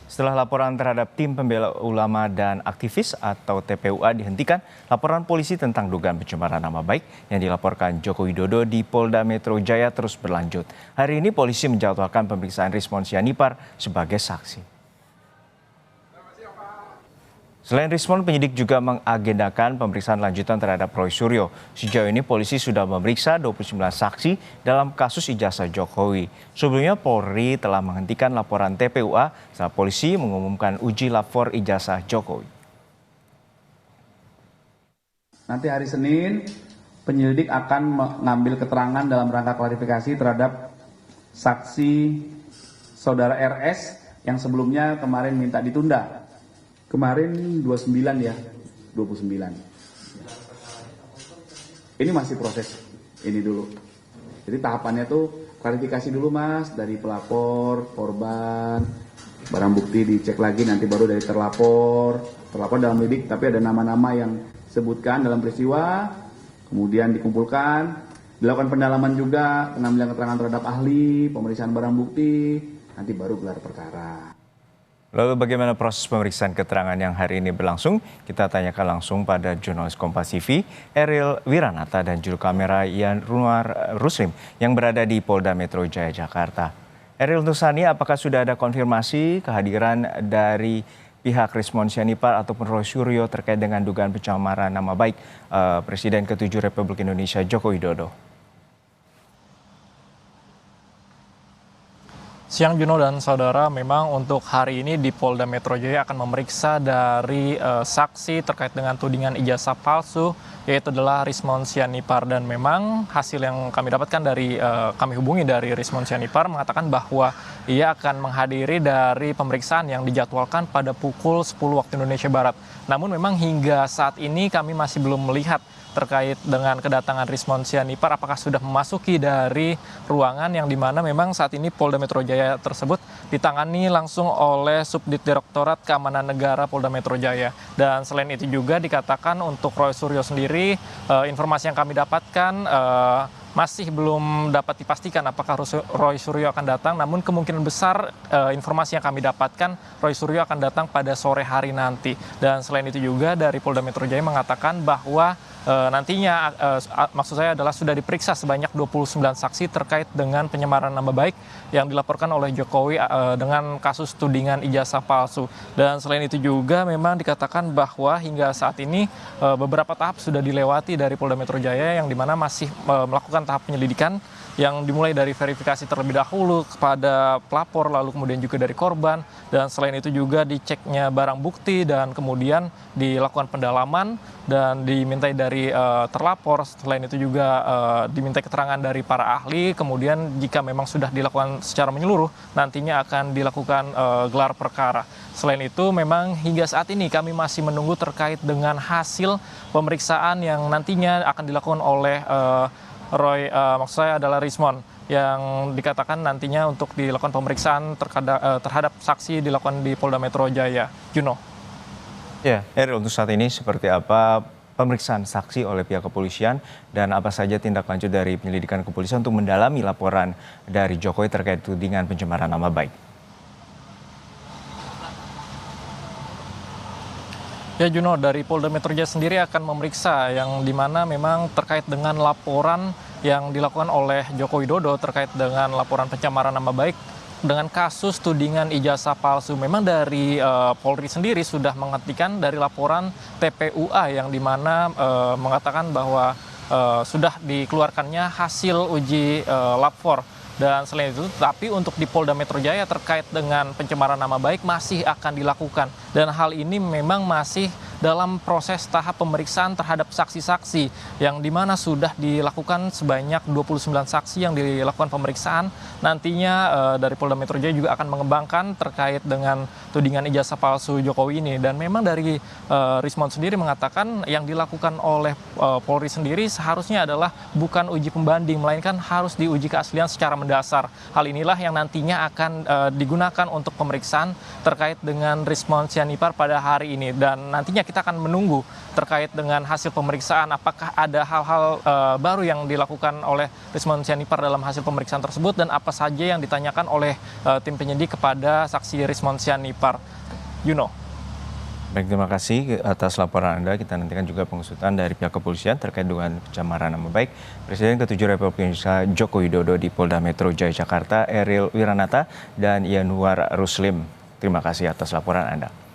Setelah laporan terhadap tim pembela ulama dan aktivis atau TPUA dihentikan, laporan polisi tentang dugaan pencemaran nama baik yang dilaporkan Joko Widodo di Polda Metro Jaya terus berlanjut. Hari ini polisi menjadwalkan pemeriksaan Rismon Sianipar sebagai saksi. Selain Rismon, penyidik juga mengagendakan pemeriksaan lanjutan terhadap Roy Suryo. Sejauh ini polisi sudah memeriksa 29 saksi dalam kasus ijazah Jokowi. Sebelumnya Polri telah menghentikan laporan TPUA setelah polisi mengumumkan uji lapor ijazah Jokowi. Nanti hari Senin, penyelidik akan mengambil keterangan dalam rangka klarifikasi terhadap saksi saudara RS yang sebelumnya kemarin minta ditunda. Kemarin 29 ya, 29. Ini masih proses ini dulu. Jadi tahapannya tuh klarifikasi dulu Mas, dari pelapor, korban, barang bukti dicek lagi, nanti baru dari terlapor dalam lidik, tapi ada nama-nama yang disebutkan dalam peristiwa, kemudian dikumpulkan, dilakukan pendalaman juga, pengambilan keterangan terhadap ahli, pemeriksaan barang bukti, nanti baru gelar perkara. Lalu bagaimana proses pemeriksaan keterangan yang hari ini berlangsung? Kita tanyakan langsung pada jurnalis Kompas TV, Eril Wiranata dan juru kamera Ian Runwar Ruslim yang berada di Polda Metro Jaya, Jakarta. Eril, untuk saat ini apakah sudah ada konfirmasi kehadiran dari pihak Rismon Sianipar ataupun Roy Suryo terkait dengan dugaan pencemaran nama baik Presiden ke-7 Republik Indonesia Joko Widodo? Siang Juno dan saudara, memang untuk hari ini di Polda Metro Jaya akan memeriksa dari saksi terkait dengan tudingan ijazah palsu, yaitu adalah Rismon Sianipar. Dan memang hasil yang kami dapatkan dari kami hubungi dari Rismon Sianipar mengatakan bahwa ia akan menghadiri dari pemeriksaan yang dijadwalkan pada pukul 10 waktu Indonesia Barat. Namun memang hingga saat ini kami masih belum melihat terkait dengan kedatangan Rismon Sianipar apakah sudah memasuki dari ruangan yang dimana memang saat ini Polda Metro Jaya tersebut ditangani langsung oleh Subdit Direktorat Keamanan Negara Polda Metro Jaya. Dan selain itu juga dikatakan untuk Roy Suryo sendiri, informasi yang kami dapatkan masih belum dapat dipastikan apakah Roy Suryo akan datang, namun kemungkinan besar informasi yang kami dapatkan Roy Suryo akan datang pada sore hari nanti. Dan selain itu juga dari Polda Metro Jaya mengatakan bahwa nantinya maksud saya adalah sudah diperiksa sebanyak 29 saksi terkait dengan penyemaran nama baik yang dilaporkan oleh Jokowi dengan kasus tudingan ijazah palsu. Dan selain itu juga memang dikatakan bahwa hingga saat ini beberapa tahap sudah dilewati dari Polda Metro Jaya yang dimana masih melakukan tahap penyelidikan yang dimulai dari verifikasi terlebih dahulu kepada pelapor, lalu kemudian juga dari korban, dan selain itu juga diceknya barang bukti dan kemudian dilakukan pendalaman dan dimintai dari terlapor. Selain itu juga dimintai keterangan dari para ahli, kemudian jika memang sudah dilakukan secara menyeluruh nantinya akan dilakukan gelar perkara. Selain itu memang hingga saat ini kami masih menunggu terkait dengan hasil pemeriksaan yang nantinya akan dilakukan oleh Roy, maksud saya adalah Rismon, yang dikatakan nantinya untuk dilakukan pemeriksaan terhadap saksi dilakukan di Polda Metro Jaya. Juno. Ya, Eril, untuk saat ini seperti apa pemeriksaan saksi oleh pihak kepolisian dan apa saja tindak lanjut dari penyelidikan kepolisian untuk mendalami laporan dari Jokowi terkait tudingan pencemaran nama baik? Ya Juno, dari Polda Metro Jaya sendiri akan memeriksa yang dimana memang terkait dengan laporan yang dilakukan oleh Joko Widodo terkait dengan laporan pencemaran nama baik dengan kasus tudingan ijazah palsu. Memang dari Polri sendiri sudah menghentikan dari laporan TPUA yang dimana mengatakan bahwa sudah dikeluarkannya hasil uji lapor. Dan selain itu, tapi untuk di Polda Metro Jaya terkait dengan pencemaran nama baik masih akan dilakukan. Dan hal ini memang masih dalam proses tahap pemeriksaan terhadap saksi-saksi yang dimana sudah dilakukan sebanyak 29 saksi yang dilakukan pemeriksaan. Nantinya dari Polda Metro Jaya juga akan mengembangkan terkait dengan tudingan ijazah palsu Jokowi ini. Dan memang dari Rismon sendiri mengatakan yang dilakukan oleh Polri sendiri seharusnya adalah bukan uji pembanding, melainkan harus diuji keaslian secara mendasar. Hal inilah yang nantinya akan digunakan untuk pemeriksaan terkait dengan Rismon Sianipar pada hari ini. Dan nantinya kita akan menunggu terkait dengan hasil pemeriksaan, apakah ada hal-hal baru yang dilakukan oleh Rismond Sianipar dalam hasil pemeriksaan tersebut, dan apa saja yang ditanyakan oleh tim penyidik kepada saksi Rismond Sianipar. Yuno. Baik, terima kasih atas laporan Anda. Kita nantikan juga pengusutan dari pihak kepolisian terkait dengan pencemaran nama baik Presiden ke-7 Republik Indonesia Joko Widodo di Polda Metro Jaya Jakarta, Eril Wiranata dan Yanuar Ruslim. Terima kasih atas laporan Anda.